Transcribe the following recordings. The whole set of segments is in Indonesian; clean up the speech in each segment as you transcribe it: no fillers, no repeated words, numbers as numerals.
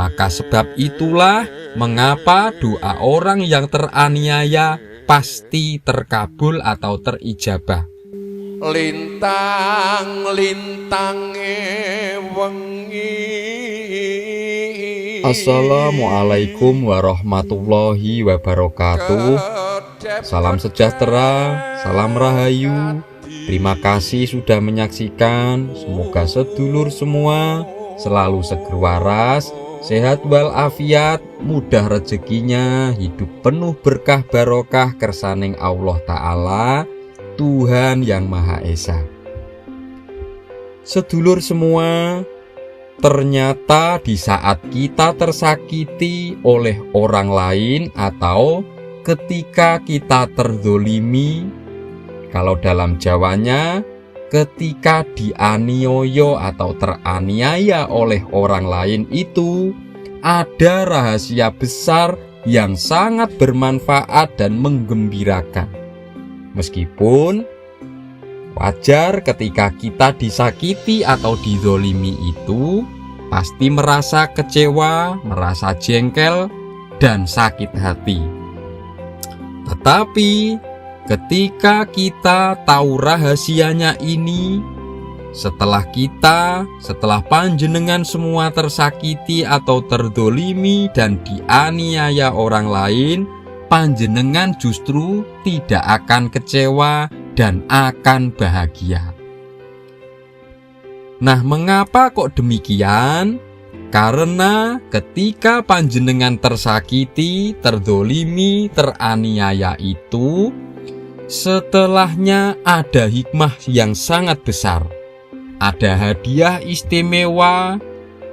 Maka sebab itulah mengapa doa orang yang teraniaya pasti terkabul atau terijabah. Lintang-lintange wengi. Assalamualaikum warahmatullahi wabarakatuh. Salam sejahtera, salam rahayu. Terima kasih sudah menyaksikan. Semoga sedulur semua selalu seger waras, sehat walafiat, mudah rezekinya, hidup penuh berkah barokah kersaning Allah Ta'ala, Tuhan yang Maha Esa. Sedulur semua, ternyata di saat kita tersakiti oleh orang lain atau ketika kita terzolimi, kalau dalam Jawanya, ketika dianiaya atau teraniaya oleh orang lain itu, ada rahasia besar yang sangat bermanfaat dan menggembirakan. Meskipun wajar ketika kita disakiti atau dizolimi itu pasti merasa kecewa, merasa jengkel, dan sakit hati. Tetapi ketika kita tahu rahasianya ini, setelah panjenengan semua tersakiti atau terzolimi dan dianiaya orang lain, panjenengan justru tidak akan kecewa dan akan bahagia. Nah, mengapa kok demikian? Karena ketika panjenengan tersakiti, terzolimi, teraniaya itu, setelahnya ada hikmah yang sangat besar. Ada hadiah istimewa,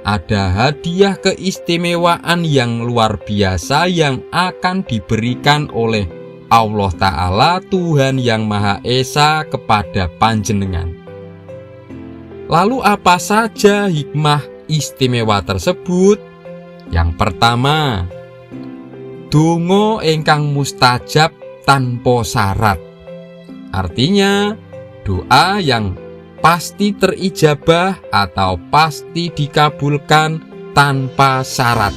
ada hadiah keistimewaan yang luar biasa yang akan diberikan oleh Allah Ta'ala, Tuhan yang Maha Esa kepada panjenengan. Lalu apa saja hikmah istimewa tersebut? Yang pertama, donga ingkang mustajab tanpa syarat. Artinya, doa yang pasti terijabah atau pasti dikabulkan tanpa syarat.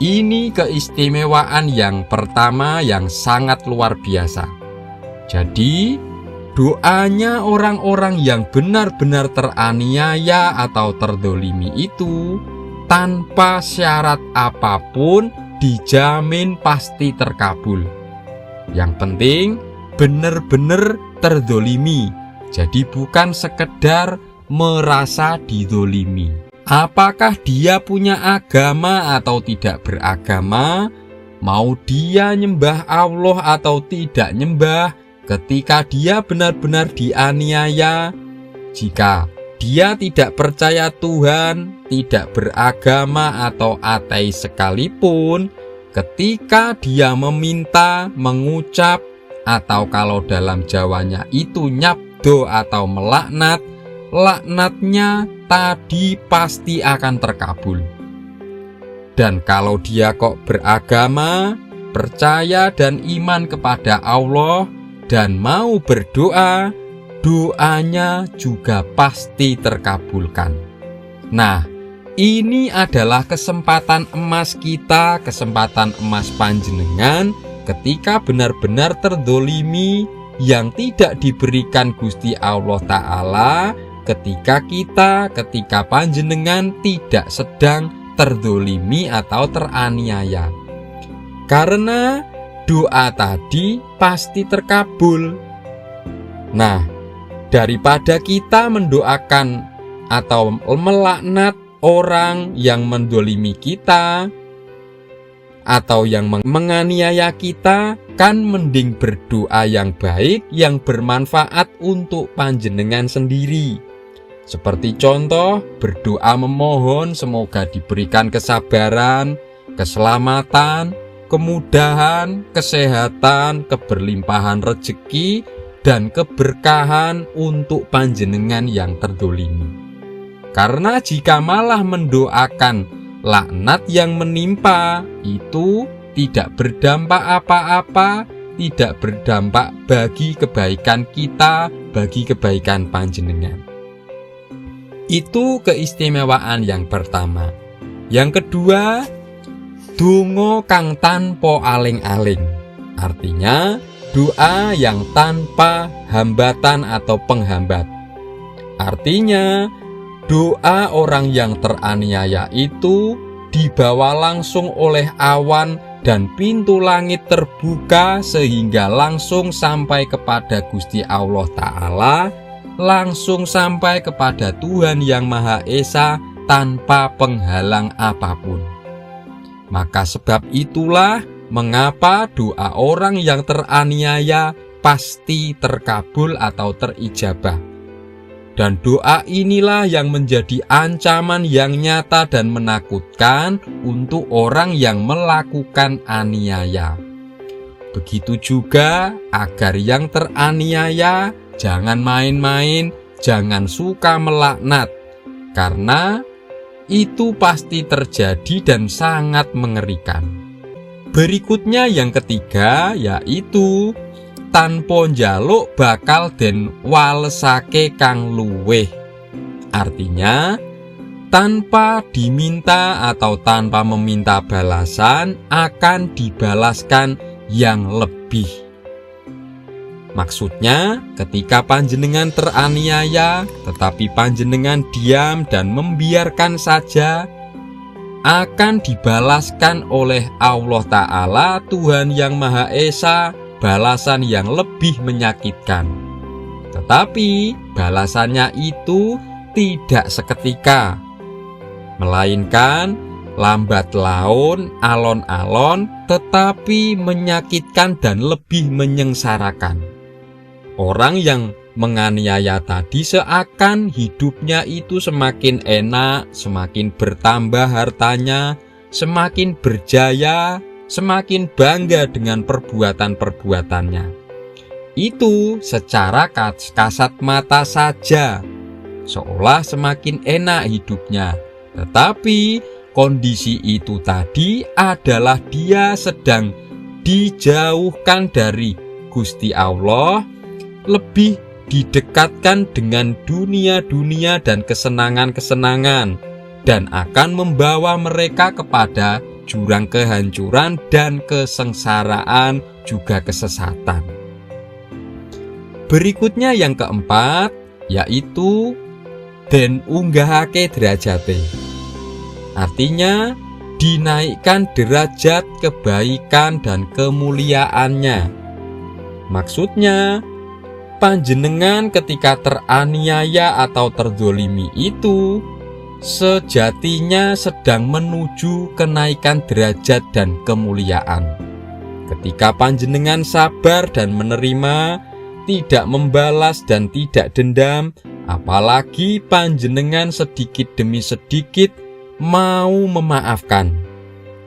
Ini keistimewaan yang pertama yang sangat luar biasa. Jadi, doanya orang-orang yang benar-benar teraniaya atau terzolimi itu tanpa syarat apapun dijamin pasti terkabul. Yang penting benar-benar terzolimi, jadi bukan sekedar merasa dizolimi. Apakah dia punya agama atau tidak beragama, mau dia nyembah Allah atau tidak nyembah, ketika dia benar-benar dianiaya, jika dia tidak percaya Tuhan, tidak beragama atau ateis sekalipun, ketika dia meminta, mengucap, atau kalau dalam Jawanya itu nyabdo atau melaknat, laknatnya tadi pasti akan terkabul. Dan kalau dia kok beragama, percaya dan iman kepada Allah, dan mau berdoa, doanya juga pasti terkabulkan. Nah, ini adalah kesempatan emas kita, kesempatan emas panjenengan ketika benar-benar terzolimi yang tidak diberikan Gusti Allah Ta'ala, ketika panjenengan tidak sedang terzolimi atau teraniaya. Karena doa tadi pasti terkabul. Nah, daripada kita mendoakan atau melaknat orang yang menzolimi kita atau yang menganiaya kita, kan mending berdoa yang baik yang bermanfaat untuk panjenengan sendiri. Seperti contoh, berdoa memohon semoga diberikan kesabaran, keselamatan, kemudahan, kesehatan, keberlimpahan rezeki, dan keberkahan untuk panjenengan yang terzolimi. Karena jika malah mendoakan laknat yang menimpa, itu tidak berdampak apa-apa, tidak berdampak bagi kebaikan kita, bagi kebaikan panjenengan. Itu keistimewaan yang pertama. Yang kedua, donga kang tanpa aling-aling. Artinya, doa yang tanpa hambatan atau penghambat. Artinya, doa orang yang teraniaya itu dibawa langsung oleh awan dan pintu langit terbuka sehingga langsung sampai kepada Gusti Allah Ta'ala, langsung sampai kepada Tuhan Yang Maha Esa tanpa penghalang apapun. Maka sebab itulah mengapa doa orang yang teraniaya pasti terkabul atau terijabah. Dan doa inilah yang menjadi ancaman yang nyata dan menakutkan untuk orang yang melakukan aniaya. Begitu juga agar yang teraniaya jangan main-main, jangan suka melaknat, karena itu pasti terjadi dan sangat mengerikan. Berikutnya yang ketiga, yaitu tanpa njaluk bakal den walesake kang luweh. Artinya, tanpa diminta atau tanpa meminta balasan akan dibalaskan yang lebih. Maksudnya, ketika panjenengan teraniaya tetapi panjenengan diam dan membiarkan saja, akan dibalaskan oleh Allah Ta'ala, Tuhan Yang Maha Esa, balasan yang lebih menyakitkan. Tetapi balasannya itu tidak seketika, melainkan lambat laun, alon-alon, tetapi menyakitkan dan lebih menyengsarakan. Orang yang menganiaya tadi seakan hidupnya itu semakin enak, semakin bertambah hartanya, semakin berjaya, semakin bangga dengan perbuatan-perbuatannya. Itu secara kasat mata saja, seolah semakin enak hidupnya. Tetapi kondisi itu tadi adalah dia sedang dijauhkan dari Gusti Allah, lebih didekatkan dengan dunia-dunia dan kesenangan-kesenangan, dan akan membawa mereka kepada jurang kehancuran dan kesengsaraan, juga kesesatan. Berikutnya yang keempat, yaitu den unggahake derajate. Artinya dinaikkan derajat kebaikan dan kemuliaannya. Maksudnya, panjenengan ketika teraniaya atau terzolimi itu sejatinya sedang menuju kenaikan derajat dan kemuliaan. Ketika panjenengan sabar dan menerima, tidak membalas dan tidak dendam, apalagi panjenengan sedikit demi sedikit mau memaafkan,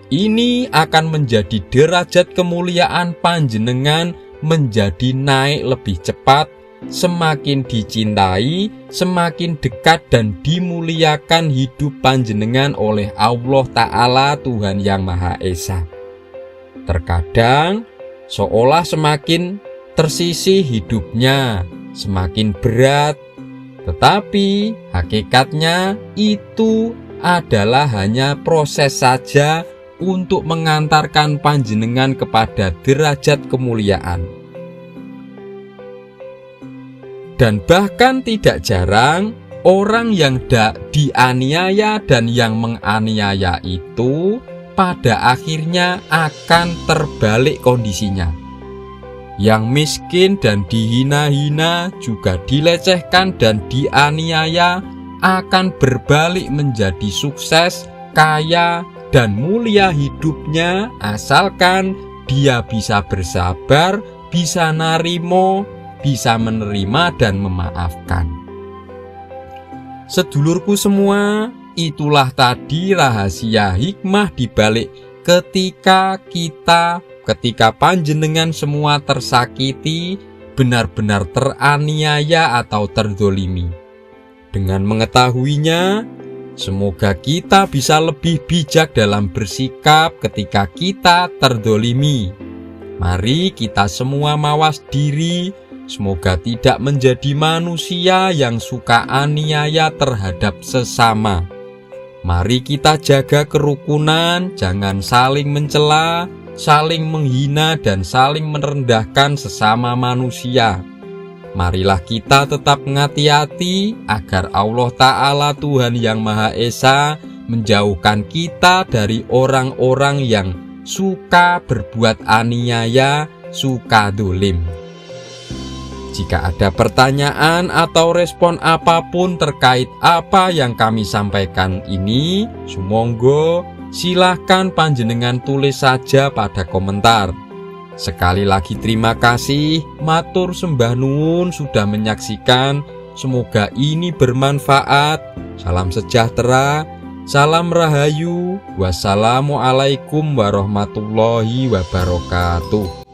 ini akan menjadi derajat kemuliaan panjenengan menjadi naik lebih cepat, semakin dicintai, semakin dekat dan dimuliakan hidup panjenengan oleh Allah Ta'ala, Tuhan Yang Maha Esa. Terkadang seolah semakin tersisih hidupnya, semakin berat, tetapi hakikatnya itu adalah hanya proses saja untuk mengantarkan panjenengan kepada derajat kemuliaan. Dan bahkan tidak jarang orang yang dianiaya dan yang menganiaya itu pada akhirnya akan terbalik kondisinya. Yang miskin dan dihina-hina, juga dilecehkan dan dianiaya, akan berbalik menjadi sukses, kaya, dan mulia hidupnya, asalkan dia bisa bersabar, bisa narimo, bisa menerima dan memaafkan. Sedulurku semua, itulah tadi rahasia hikmah dibalik ketika panjenengan semua tersakiti, benar-benar teraniaya atau terzolimi. Dengan mengetahuinya, semoga kita bisa lebih bijak dalam bersikap ketika kita terzolimi. Mari kita semua mawas diri, semoga tidak menjadi manusia yang suka aniaya terhadap sesama. Mari kita jaga kerukunan, jangan saling mencela, saling menghina, dan saling merendahkan sesama manusia. Marilah kita tetap hati-hati agar Allah Ta'ala Tuhan Yang Maha Esa menjauhkan kita dari orang-orang yang suka berbuat aniaya, suka dolim. Jika ada pertanyaan atau respon apapun terkait apa yang kami sampaikan ini, sumangga silahkan panjenengan tulis saja pada komentar. Sekali lagi terima kasih, matur sembah nuwun sudah menyaksikan. Semoga ini bermanfaat. Salam sejahtera, salam rahayu, wassalamualaikum warahmatullahi wabarakatuh.